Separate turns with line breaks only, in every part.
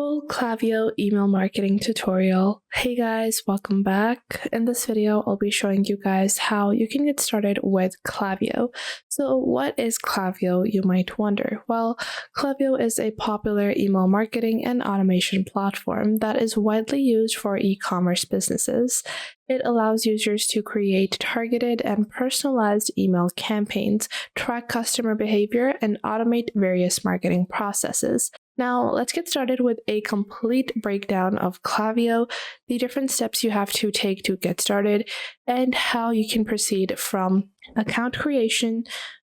full Klaviyo email marketing tutorial. Hey guys, welcome back. In this video, I'll be showing you guys how you can get started with Klaviyo. So what is Klaviyo, you might wonder? Well, Klaviyo is a popular email marketing and automation platform that is widely used for e-commerce businesses. It allows users to create targeted and personalized email campaigns, track customer behavior, and automate various marketing processes. Now, let's get started with a complete breakdown of Klaviyo, the different steps you have to take to get started, and how you can proceed from account creation,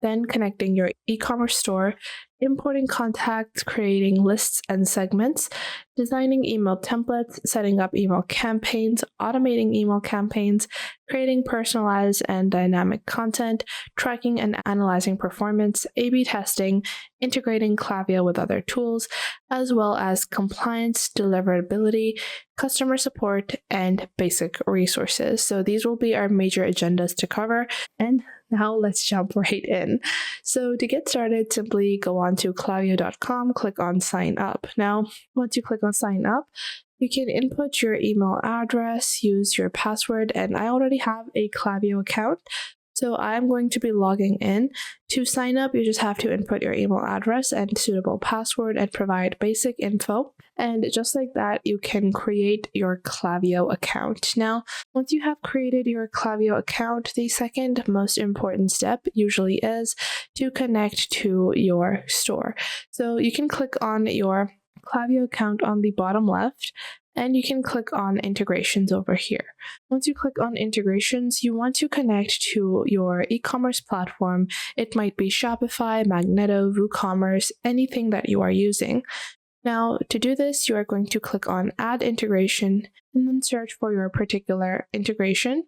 then connecting your e-commerce store, importing contacts, creating lists and segments, designing email templates, setting up email campaigns, automating email campaigns, creating personalized and dynamic content, tracking and analyzing performance, A/B testing, integrating Klaviyo with other tools, as well as compliance, deliverability, customer support, and basic resources. So these will be our major agendas to cover. And now let's jump right in. So to get started, simply go on to klaviyo.com, click on sign up. Now, once you click on sign up, you can input your email address, use your password, and I already have a Klaviyo account, so I'm going to be logging in. To sign up, you just have to input your email address and suitable password and provide basic info. And just like that, you can create your Klaviyo account. Now, once you have created your Klaviyo account, the second most important step usually is to connect to your store. So you can click on your Klaviyo account on the bottom left, and you can click on integrations over here. Once you click on integrations, you want to connect to your e-commerce platform. It might be Shopify, Magneto, WooCommerce, anything that you are using. Now, to do this, you are going to click on Add Integration and then search for your particular integration.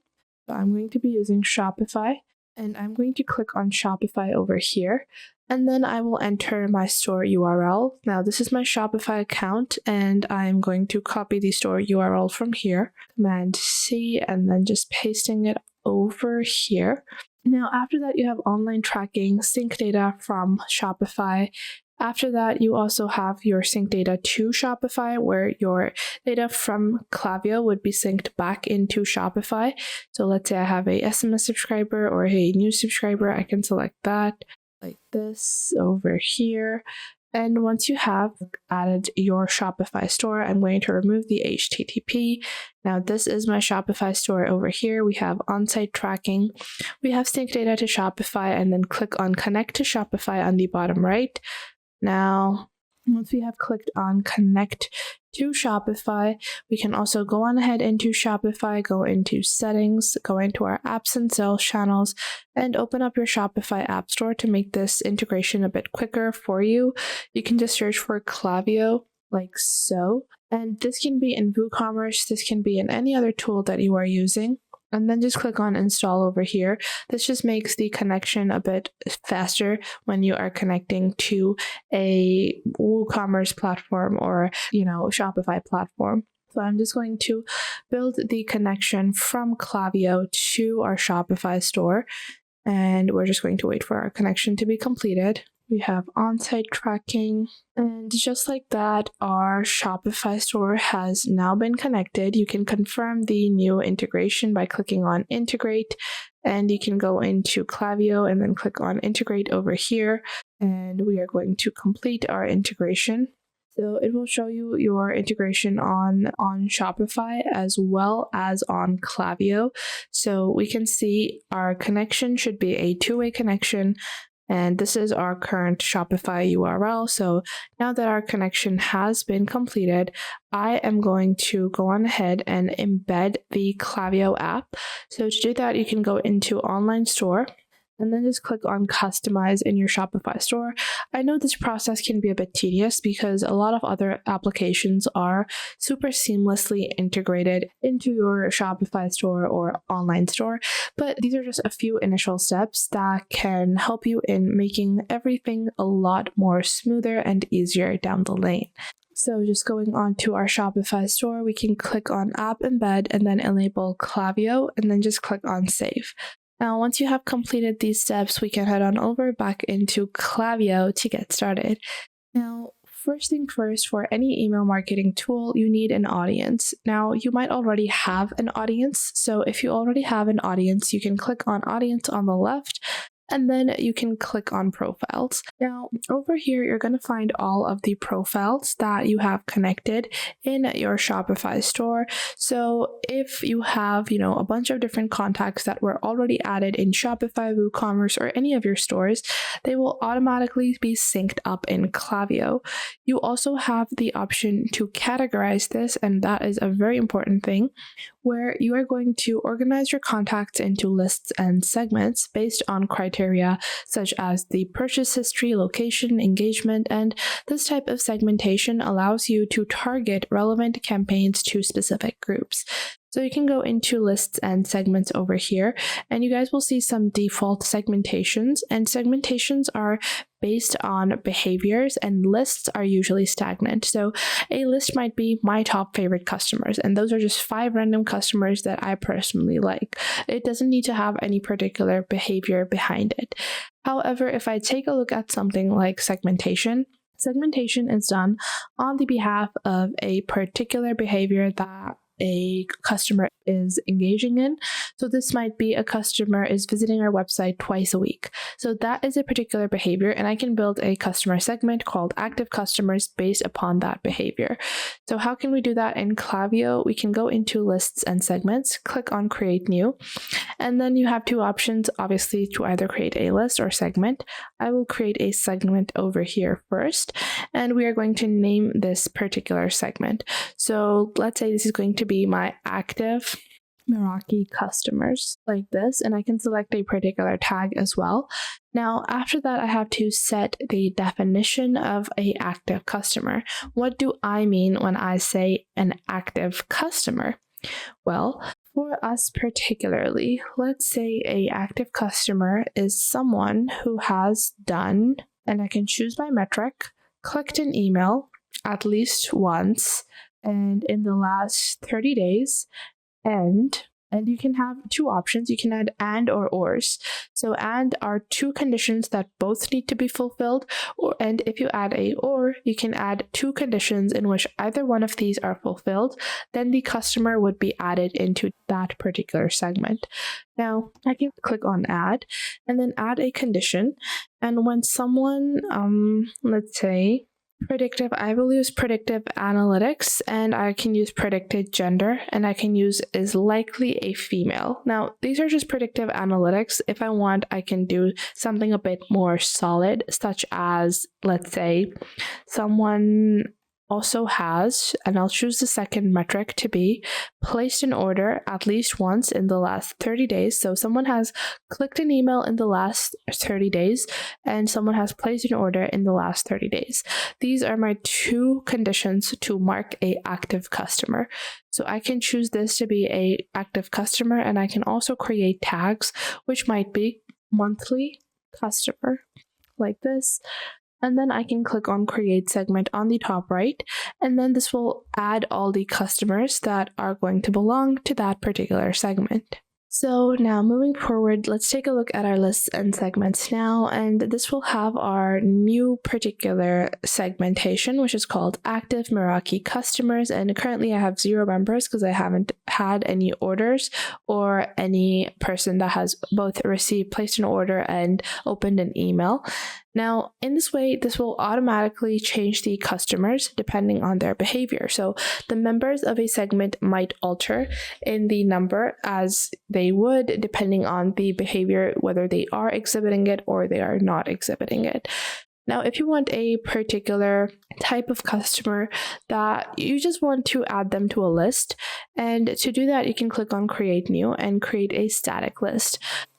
So I'm going to be using Shopify, and I'm going to click on Shopify over here. And then I will enter my store URL. Now, this is my Shopify account, and I'm going to copy the store URL from here. Command C, and then just pasting it over here. Now, after that, you have online tracking, sync data from Shopify. After that, you also have your sync data to Shopify, where your data from Klaviyo would be synced back into Shopify. So let's say I have a SMS subscriber or a new subscriber, I can select that like this over here. And once you have added your Shopify store, I'm going to remove the HTTP. Now, this is my Shopify store over here. We have on-site tracking. We have sync data to Shopify, and then click on Connect to Shopify on the bottom right. Now, once we have clicked on Connect to Shopify, we can also go on ahead into Shopify, go into Settings, go into our Apps and Sales channels, and open up your Shopify App Store to make this integration a bit quicker for you. You can just search for Klaviyo like so, and this can be in WooCommerce, this can be in any other tool that you are using. And then just click on install over here. This just makes the connection a bit faster when you are connecting to a WooCommerce platform or, Shopify platform. So I'm just going to build the connection from Klaviyo to our Shopify store, and we're just going to wait for our connection to be completed. We have on-site tracking, and just like that, our Shopify store has now been connected. You can confirm the new integration by clicking on Integrate, and you can go into Klaviyo and then click on Integrate over here, and we are going to complete our integration. So it will show you your integration on Shopify as well as on Klaviyo. So we can see our connection should be a two-way connection. And this is our current Shopify URL. So now that our connection has been completed, I am going to go on ahead and embed the Klaviyo app. So to do that, you can go into Online Store and then just click on Customize in your Shopify store. I know this process can be a bit tedious because a lot of other applications are super seamlessly integrated into your Shopify store or online store, but these are just a few initial steps that can help you in making everything a lot more smoother and easier down the lane. So just going on to our Shopify store, we can click on App Embed and then enable Klaviyo and then just click on Save. Now, once you have completed these steps, we can head on over back into Klaviyo to get started. Now, first thing first, for any email marketing tool, you need an audience. Now, you might already have an audience. So if you already have an audience, you can click on audience on the left, and then you can click on profiles. Now, over here, you're going to find all of the profiles that you have connected in your Shopify store. So if you have, a bunch of different contacts that were already added in Shopify, WooCommerce, or any of your stores, they will automatically be synced up in Klaviyo. You also have the option to categorize this, and that is a very important thing, where you are going to organize your contacts into lists and segments based on criteria such as the purchase history, location, engagement, and this type of segmentation allows you to target relevant campaigns to specific groups. So you can go into lists and segments over here, and you guys will see some default segmentations, and segmentations are based on behaviors, and lists are usually stagnant. So a list might be my top favorite customers, and those are just 5 random customers that I personally like. It doesn't need to have any particular behavior behind it. However, if I take a look at something like segmentation is done on the behalf of a particular behavior that a customer is engaging in. So this might be a customer is visiting our website twice a week. So that is a particular behavior, and I can build a customer segment called active customers based upon that behavior. So how can we do that in Klaviyo? We can go into lists and segments, click on create new, and then you have 2 options, obviously, to either create a list or segment. I will create a segment over here first, and we are going to name this particular segment. So let's say this is going to be my active Meraki customers, like this, and I can select a particular tag as well. Now, after that, I have to set the definition of an active customer. What do I mean when I say an active customer? Well, for us particularly, let's say an active customer is someone who has done, and I can choose my metric, clicked an email at least once, and in the last 30 days, and you can have 2 options. You can add and or ors. So and are 2 conditions that both need to be fulfilled, and if you add a or, you can add 2 conditions in which either one of these are fulfilled, then the customer would be added into that particular segment. Now, I can click on add and then add a condition, and when someone, let's say, predictive, I will use predictive analytics, and I can use predicted gender, and I can use is likely a female. Now, these are just predictive analytics. If I want, I can do something a bit more solid, such as, let's say, someone also has, and I'll choose the second metric to be placed an order at least once in the last 30 days. So someone has clicked an email in the last 30 days, and someone has placed an order in the last 30 days. These are my 2 conditions to mark a active customer. So I can choose this to be a active customer, and I can also create tags, which might be monthly customer, like this. And then I can click on create segment on the top right, and then this will add all the customers that are going to belong to that particular segment. So now moving forward, let's take a look at our lists and segments now, and this will have our new particular segmentation, which is called active Meraki customers, and currently I have 0 members because I haven't had any orders or any person that has both placed an order and opened an email. Now, in this way, this will automatically change the customers depending on their behavior. So the members of a segment might alter in the number as they would depending on the behavior, whether they are exhibiting it or they are not exhibiting it. Now, if you want a particular type of customer that you just want to add them to a list, and to do that, you can click on create new and create a static list.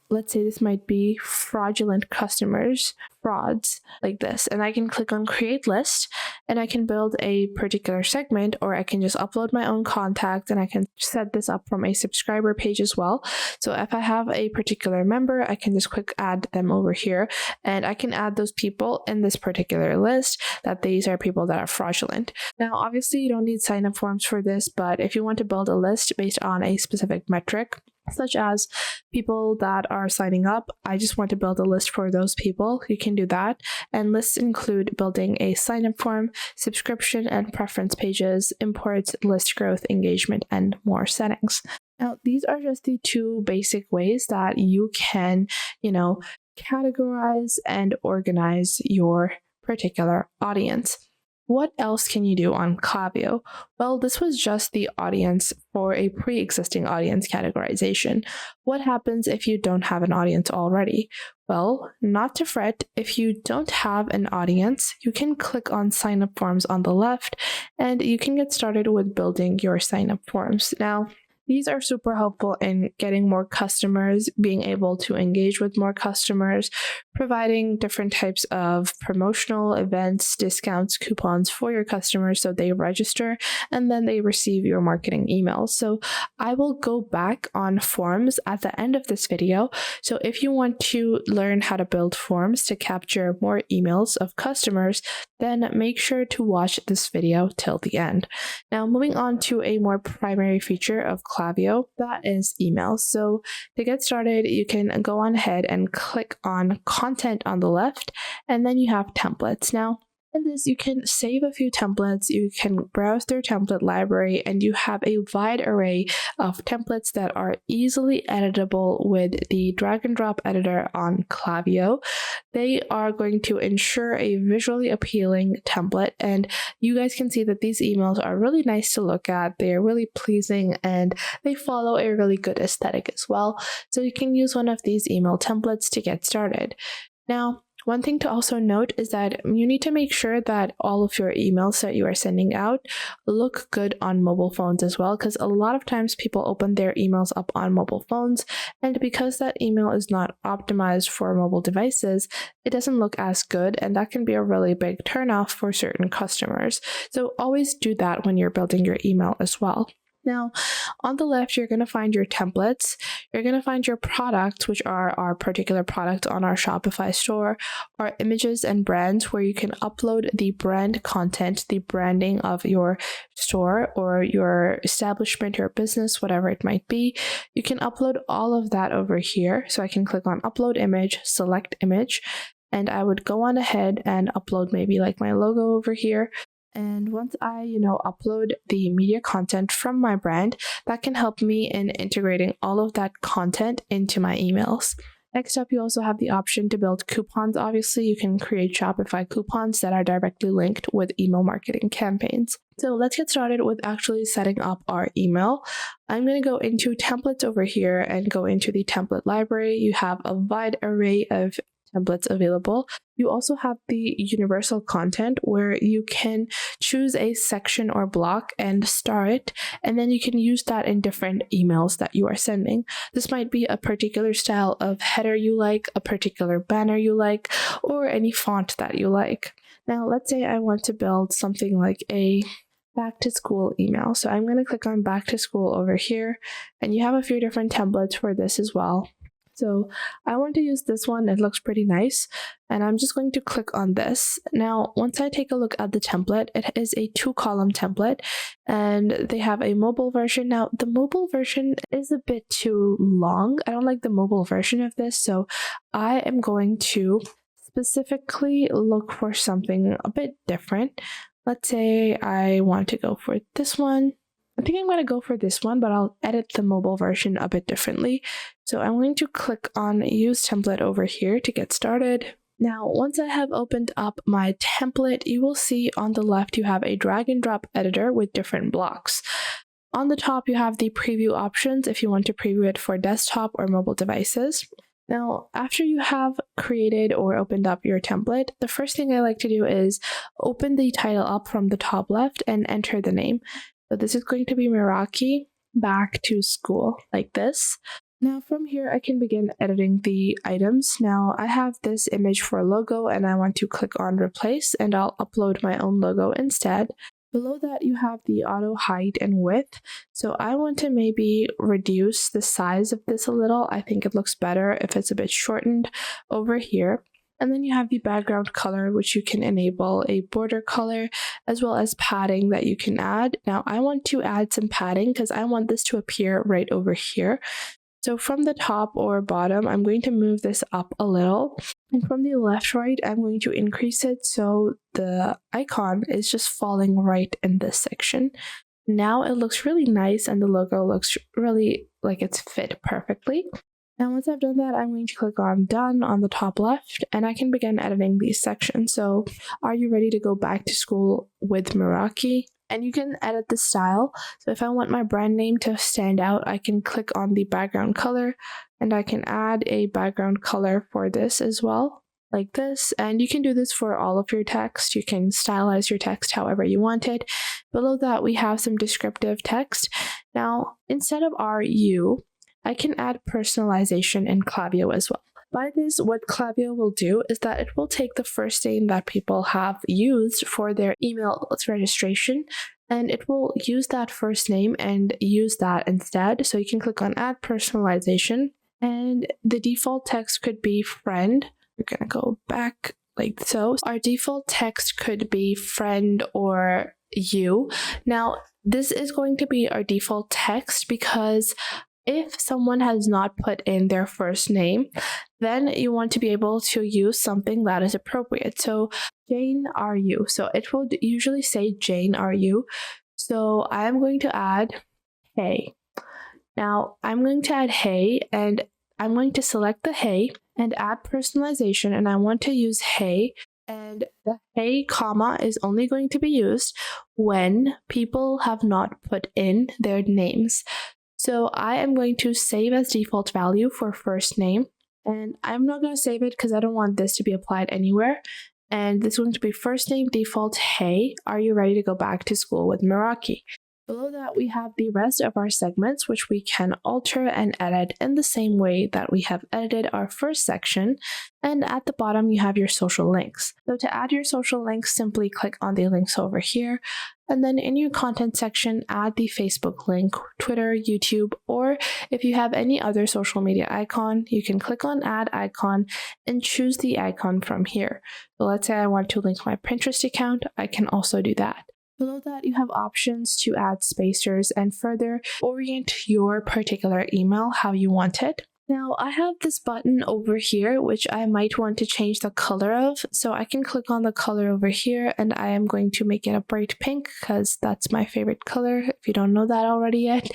Let's say this might be fraudulent customers, frauds, like this. And I can click on create list, and I can build a particular segment, or I can just upload my own contact, and I can set this up from a subscriber page as well. So if I have a particular member, I can just quick add them over here, and I can add those people in this particular list that these are people that are fraudulent. Now, obviously you don't need sign up forms for this, but if you want to build a list based on a specific metric, such as people that are signing up. I just want to build a list for those people. You can do that. And lists include building a sign-up form, subscription and preference pages, imports, list growth, engagement, and more settings. Now, these are just the two basic ways that you can, categorize and organize your particular audience. What else can you do on Klaviyo? Well, this was just the audience for a pre-existing audience categorization. What happens if you don't have an audience already? Well, not to fret, if you don't have an audience, you can click on sign-up forms on the left, and you can get started with building your sign-up forms. Now, these are super helpful in getting more customers, being able to engage with more customers, providing different types of promotional events, discounts, coupons for your customers so they register and then they receive your marketing emails. So I will go back on forms at the end of this video. So if you want to learn how to build forms to capture more emails of customers, then make sure to watch this video till the end. Now, moving on to a more primary feature of Klaviyo, that is emails. So to get started, you can go on ahead and click on content on the left, and then you have templates. Now, in this, you can save a few templates, you can browse their template library, and you have a wide array of templates that are easily editable with the drag and drop editor on Klaviyo. They are going to ensure a visually appealing template, and you guys can see that these emails are really nice to look at. They are really pleasing, and they follow a really good aesthetic as well. So you can use one of these email templates to get started. Now, one thing to also note is that you need to make sure that all of your emails that you are sending out look good on mobile phones as well, because a lot of times people open their emails up on mobile phones, and because that email is not optimized for mobile devices, it doesn't look as good, and that can be a really big turnoff for certain customers. So always do that when you're building your email as well. Now, on the left, you're going to find your templates. You're going to find your products, which are our particular product on our Shopify store, our images and brands, where you can upload the brand content, the branding of your store or your establishment, your business, whatever it might be. You can upload all of that over here. So I can click on upload image, select image, and I would go on ahead and upload maybe like my logo over here. And once I, upload the media content from my brand, that can help me in integrating all of that content into my emails. Next up, you also have the option to build coupons. Obviously, you can create Shopify coupons that are directly linked with email marketing campaigns. So let's get started with actually setting up our email. I'm going to go into templates over here and go into the template library. You have a wide array of templates available. You also have the universal content where you can choose a section or block and star it, and then you can use that in different emails that you are sending. This might be a particular style of header you like, a particular banner you like, or any font that you like. Now, let's say I want to build something like a back to school email. So I'm going to click on back to school over here, and you have a few different templates for this as well. So I want to use this one. It looks pretty nice. And I'm just going to click on this. Now, once I take a look at the template, it is a 2-column template and they have a mobile version. Now, the mobile version is a bit too long. I don't like the mobile version of this. So I am going to specifically look for something a bit different. Let's say I want to go for this one. I think I'm going to go for this one, but I'll edit the mobile version a bit differently. So I'm going to click on Use Template over here to get started. Now, once I have opened up my template, you will see on the left you have a drag and drop editor with different blocks. On the top, you have the preview options if you want to preview it for desktop or mobile devices. Now, after you have created or opened up your template, the first thing I like to do is open the title up from the top left and enter the name. So this is going to be Meraki back to school, like this. Now from here, I can begin editing the items. Now I have this image for a logo and I want to click on replace and I'll upload my own logo instead. Below that, you have the auto height and width. So I want to maybe reduce the size of this a little. I think it looks better if it's a bit shortened over here. And then you have the background color, which you can enable a border color, as well as padding that you can add. Now I want to add some padding because I want this to appear right over here. So from the top or bottom, I'm going to move this up a little. And from the left right, I'm going to increase it so the icon is just falling right in this section. Now it looks really nice and the logo looks really like it's fit perfectly. And once I've done that, I'm going to click on Done on the top left, and I can begin editing these sections. So are you ready to go back to school with Meraki? And you can edit the style. So if I want my brand name to stand out, I can click on the background color, and I can add a background color for this as well, like this. And you can do this for all of your text. You can stylize your text however you want it. Below that, we have some descriptive text. Now, instead of RU, I can add personalization in Klaviyo as well. By this, what Klaviyo will do is that it will take the first name that people have used for their email registration, and it will use that first name and use that instead. So you can click on Add Personalization, and the default text could be friend. We're gonna go back like so. Our default text could be friend or you. Now, this is going to be our default text because if someone has not put in their first name, then you want to be able to use something that is appropriate. So Jane, are you? So it will usually say Jane, are you? So I'm going to add hey. Now I'm going to add hey, and I'm going to select the hey and add personalization, and I want to use hey. And the hey comma is only going to be used when people have not put in their names. So I am going to save as default value for first name, and I'm not going to save it because I don't want this to be applied anywhere. And this is going to be first name default hey, are you ready to go back to school with Meraki? Below that, we have the rest of our segments, which we can alter and edit in the same way that we have edited our first section. And at the bottom, you have your social links. So to add your social links, simply click on the links over here. And then in your content section, add the Facebook link, Twitter, YouTube, or if you have any other social media icon, you can click on Add Icon and choose the icon from here. So let's say I want to link my Pinterest account, I can also do that. Below that, you have options to add spacers and further orient your particular email how you want it. Now, I have this button over here, which I might want to change the color of. So I can click on the color over here, and I am going to make it a bright pink because that's my favorite color, if you don't know that already yet.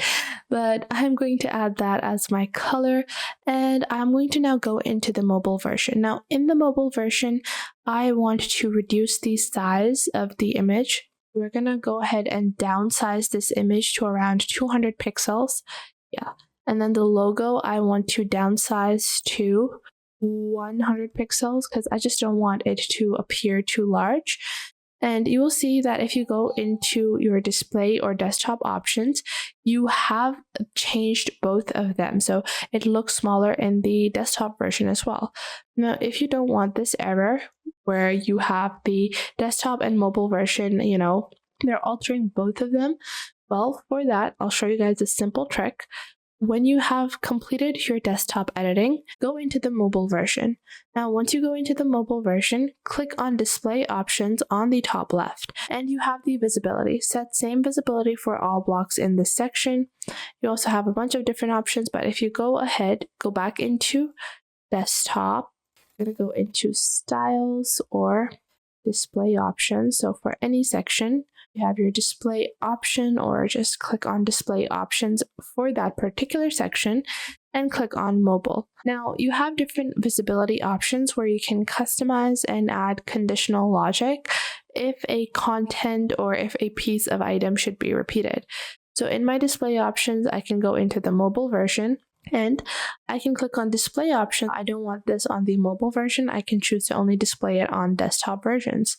But I'm going to add that as my color, and I'm going to now go into the mobile version. Now, in the mobile version, I want to reduce the size of the image. We're going to go ahead and downsize this image to around 200 pixels. Yeah. And then the logo, I want to downsize to 100 pixels because I just don't want it to appear too large. And you will see that if you go into your display or desktop options, you have changed both of them. So it looks smaller in the desktop version as well. Now, if you don't want this error where you have the desktop and mobile version, you know, they're altering both of them, well, for that, I'll show you guys a simple trick. When you have completed your desktop editing, go into the mobile version. Now, once you go into the mobile version, click on Display Options on the top left, and you have the visibility. Set same visibility for all blocks in this section. You also have a bunch of different options, but if you go ahead, go back into Desktop, I'm going to go into Styles or Display Options. So for any section, you have your display option, or just click on display options for that particular section and click on mobile. Now you have different visibility options where you can customize and add conditional logic if a content or if a piece of item should be repeated. So in my display options, I can go into the mobile version and I can click on display option. I don't want this on the mobile version. I can choose to only display it on desktop versions.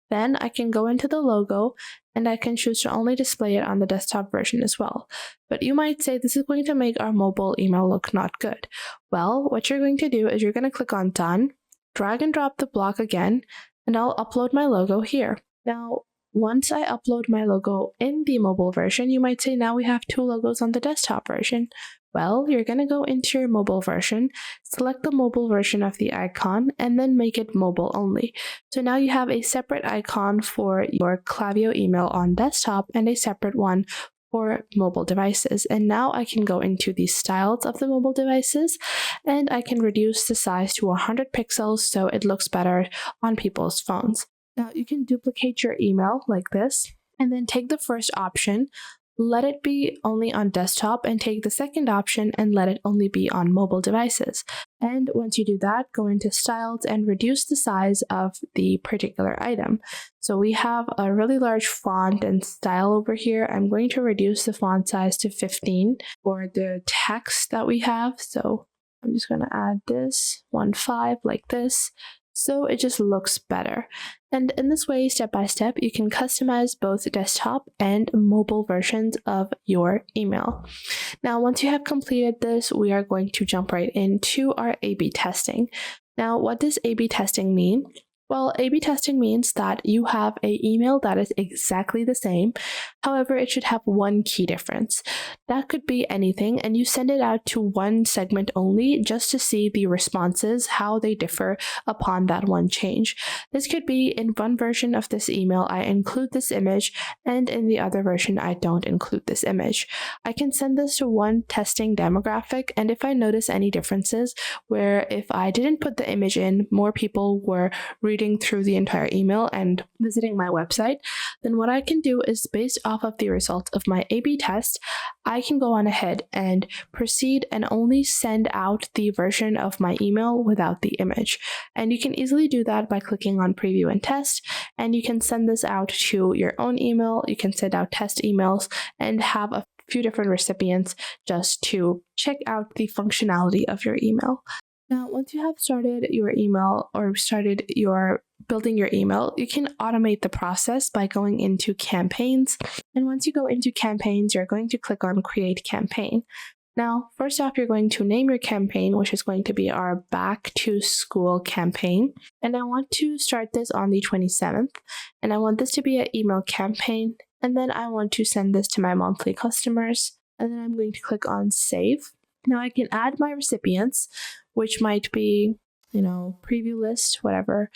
Then I can go into the logo and I can choose to only display it on the desktop version as well. But you might say this is going to make our mobile email look not good. Well, what you're going to do is you're going to click on Done, drag and drop the block again, and I'll upload my logo here. Now, once I upload my logo in the mobile version, you might say now we have two logos on the desktop version. Well, you're going to go into your mobile version, select the mobile version of the icon, and then make it mobile only. So now you have a separate icon for your Klaviyo email on desktop and a separate one for mobile devices. And now I can go into the styles of the mobile devices and I can reduce the size to 100 pixels so it looks better on people's phones. Now you can duplicate your email like this and then take the first option, let it be only on desktop, and take the second option and let it only be on mobile devices. And once you do that, go into styles and reduce the size of the particular item. So we have a really large font and style over here. I'm going to reduce the font size to 15 for the text that we have. So I'm just going to add this 1.5 like this. So it just looks better. And in this way, step by step, you can customize both desktop and mobile versions of your email. Now, once you have completed this, we are going to jump right into our A/B testing. Now, what does A/B testing mean? Well, A/B testing means that you have an email that is exactly the same. However, it should have one key difference. That could be anything, and you send it out to one segment only just to see the responses, how they differ upon that one change. This could be in one version of this email, I include this image, and in the other version, I don't include this image. I can send this to one testing demographic, and if I notice any differences, where if I didn't put the image in, more people were reading through the entire email and visiting my website, then what I can do is, based off of the results of my A/B test, I can go on ahead and proceed and only send out the version of my email without the image. And you can easily do that by clicking on preview and test, and you can send this out to your own email. You can send out test emails and have a few different recipients just to check out the functionality of your email. Now, once you have started your email or started your building your email, you can automate the process by going into campaigns. And once you go into campaigns, you're going to click on create campaign. Now, first off, you're going to name your campaign, which is going to be our back to school campaign. And I want to start this on the 27th. And I want this to be an email campaign. And then I want to send this to my monthly customers. And then I'm going to click on save. Now I can add my recipients, which might be, preview list, whatever.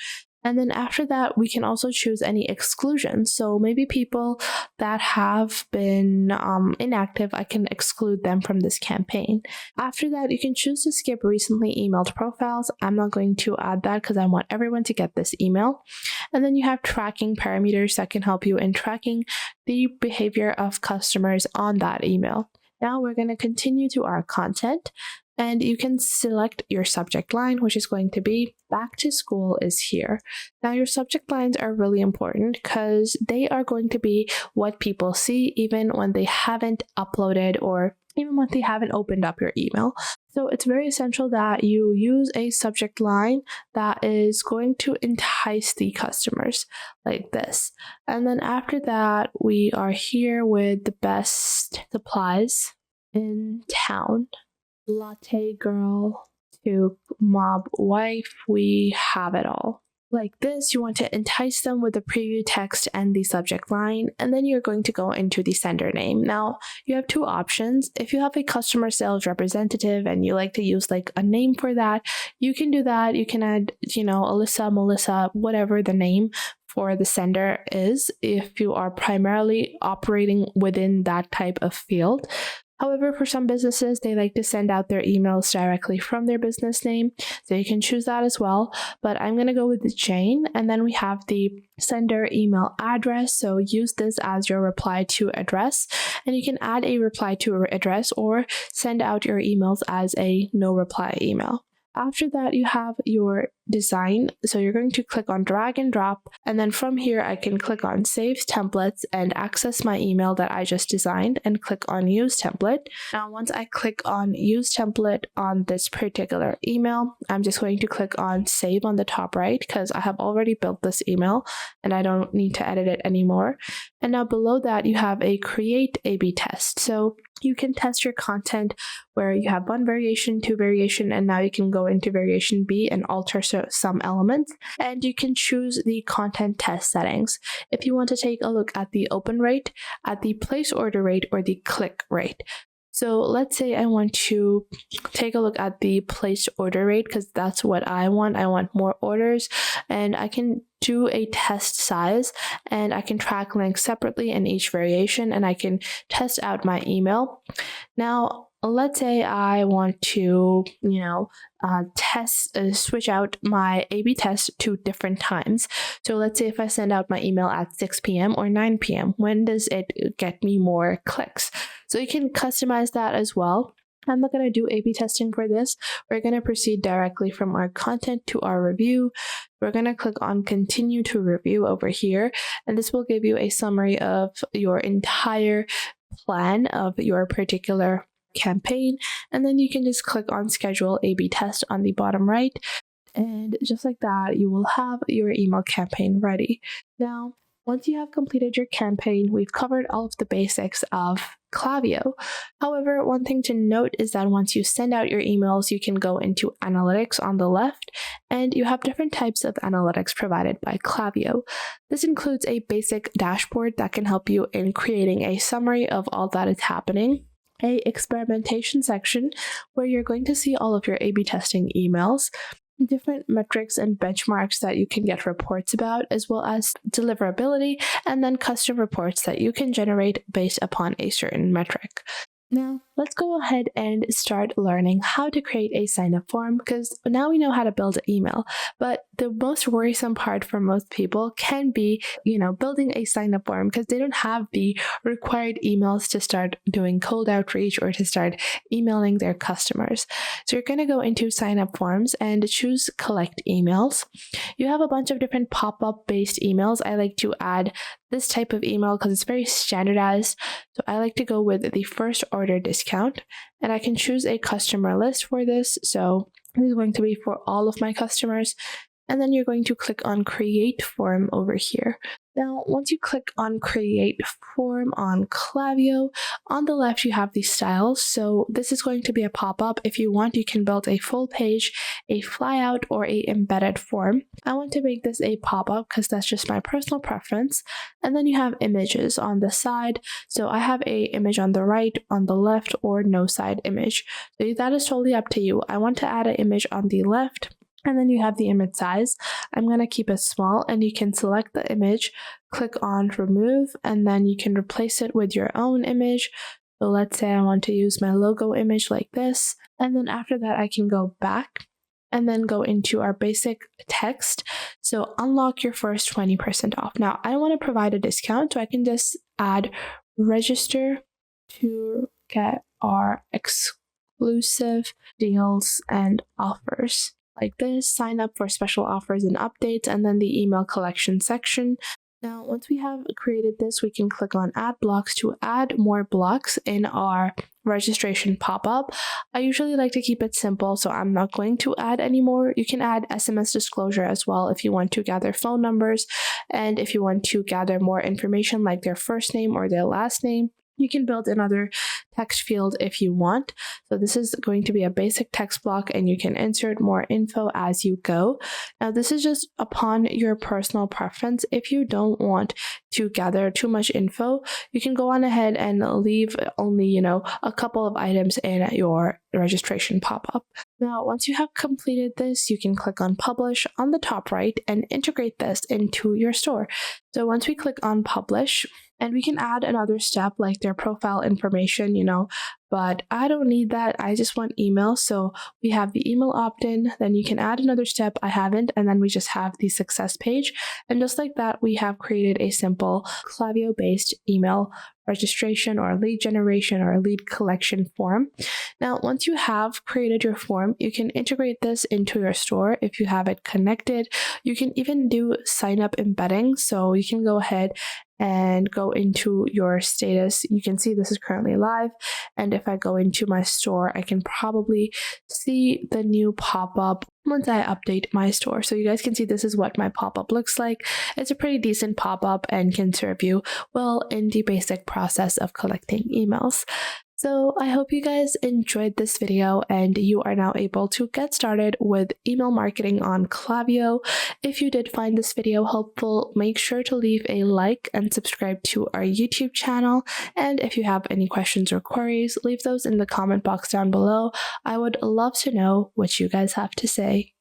And then after that, we can also choose any exclusions. So maybe people that have been inactive, I can exclude them from this campaign. After that, you can choose to skip recently emailed profiles. I'm not going to add that because I want everyone to get this email. And then you have tracking parameters that can help you in tracking the behavior of customers on that email. Now we're going to continue to our content, and you can select your subject line, which is going to be back to school is here. Now your subject lines are really important because they are going to be what people see even when they haven't uploaded or even when they haven't opened up your email. So it's very essential that you use a subject line that is going to entice the customers like this. And then after that, we are here with the best supplies in town. Latte girl to mob wife, we have it all. Like this, you want to entice them with the preview text and the subject line, and then you're going to go into the sender name. Now, you have two options. If you have a customer sales representative and you like to use like a name for that, you can do that. You can add, Alyssa, Melissa, whatever the name for the sender is, if you are primarily operating within that type of field. However, for some businesses, they like to send out their emails directly from their business name, so you can choose that as well. But I'm going to go with the Jane, and then we have the sender email address, so use this as your reply to address, and you can add a reply to address or send out your emails as a no reply email. After that, you have your design. So you're going to click on drag and drop. And then from here, I can click on save templates and access my email that I just designed and click on use template. Now, once I click on use template on this particular email, I'm just going to click on save on the top right because I have already built this email and I don't need to edit it anymore. And now below that, you have a create A/B test. So you can test your content where you have one variation, two variation, and now you can go into variation B and alter some elements, and you can choose the content test settings. If you want to take a look at the open rate, at the place order rate, or the click rate. So let's say I want to take a look at the placed order rate because that's what I want. I want more orders, and I can do a test size, and I can track links separately in each variation, and I can test out my email. Now, let's say I want to, switch out my A/B test to different times. So let's say if I send out my email at 6 p.m. or 9 p.m., when does it get me more clicks? So you can customize that as well. I'm not going to do A/B testing for this. We're going to proceed directly from our content to our review. We're going to click on continue to review over here, and this will give you a summary of your entire plan of your particular campaign. And then you can just click on schedule A/B test on the bottom right. And just like that, you will have your email campaign ready. Now, once you have completed your campaign, we've covered all of the basics of Klaviyo. However, one thing to note is that once you send out your emails, you can go into analytics on the left, and you have different types of analytics provided by Klaviyo. This includes a basic dashboard that can help you in creating a summary of all that is happening, a experimentation section where you're going to see all of your A/B testing emails, different metrics and benchmarks that you can get reports about, as well as deliverability, and then custom reports that you can generate based upon a certain metric. Now, let's go ahead and start learning how to create a sign-up form, because now we know how to build an email. But the most worrisome part for most people can be, building a sign-up form, because they don't have the required emails to start doing cold outreach or to start emailing their customers. So you're going to go into sign-up forms and choose collect emails. You have a bunch of different pop-up based emails. I like to add this type of email because it's very standardized. So I like to go with the first order discount, and I can choose a customer list for this. So this is going to be for all of my customers. And then you're going to click on create form over here. Now, once you click on create form on Klaviyo, on the left you have the styles. So this is going to be a pop-up. If you want, you can build a full page, a flyout, or a embedded form. I want to make this a pop-up because that's just my personal preference. And then you have images on the side. So I have a image on the right, on the left, or no side image. So that is totally up to you. I want to add an image on the left. And then you have the image size. I'm going to keep it small, and you can select the image, click on remove, and then you can replace it with your own image. So let's say I want to use my logo image like this. And then after that, I can go back and then go into our basic text. So unlock your first 20% off. Now, I want to provide a discount, so I can just add register to get our exclusive deals and offers. Like this, sign up for special offers and updates, and then the email collection section. Now, once we have created this, we can click on add blocks to add more blocks in our registration pop-up. I usually like to keep it simple, so I'm not going to add any more. You can add SMS disclosure as well if you want to gather phone numbers, and if you want to gather more information like their first name or their last name. You can build another text field if you want. So this is going to be a basic text block, and you can insert more info as you go. Now, this is just upon your personal preference. If you don't want to gather too much info, you can go on ahead and leave only, a couple of items in your registration pop-up. Now, once you have completed this, you can click on publish on the top right and integrate this into your store. So once we click on publish, and we can add another step like their profile information, but I don't need that. I just want email. So we have the email opt-in, then you can add another step. I haven't, and then we just have the success page. And just like that, we have created a simple Klaviyo-based email registration or lead generation or lead collection form. Now, once you have created your form, you can integrate this into your store if you have it connected. You can even do sign up embedding. So you can go ahead and go into your status. You can see this is currently live. And if I go into my store, I can probably see the new pop-up once I update my store. So you guys can see this is what my pop-up looks like. It's a pretty decent pop-up and can serve you well in the basic process of collecting emails. So I hope you guys enjoyed this video and you are now able to get started with email marketing on Klaviyo. If you did find this video helpful, make sure to leave a like and subscribe to our YouTube channel. And if you have any questions or queries, leave those in the comment box down below. I would love to know what you guys have to say.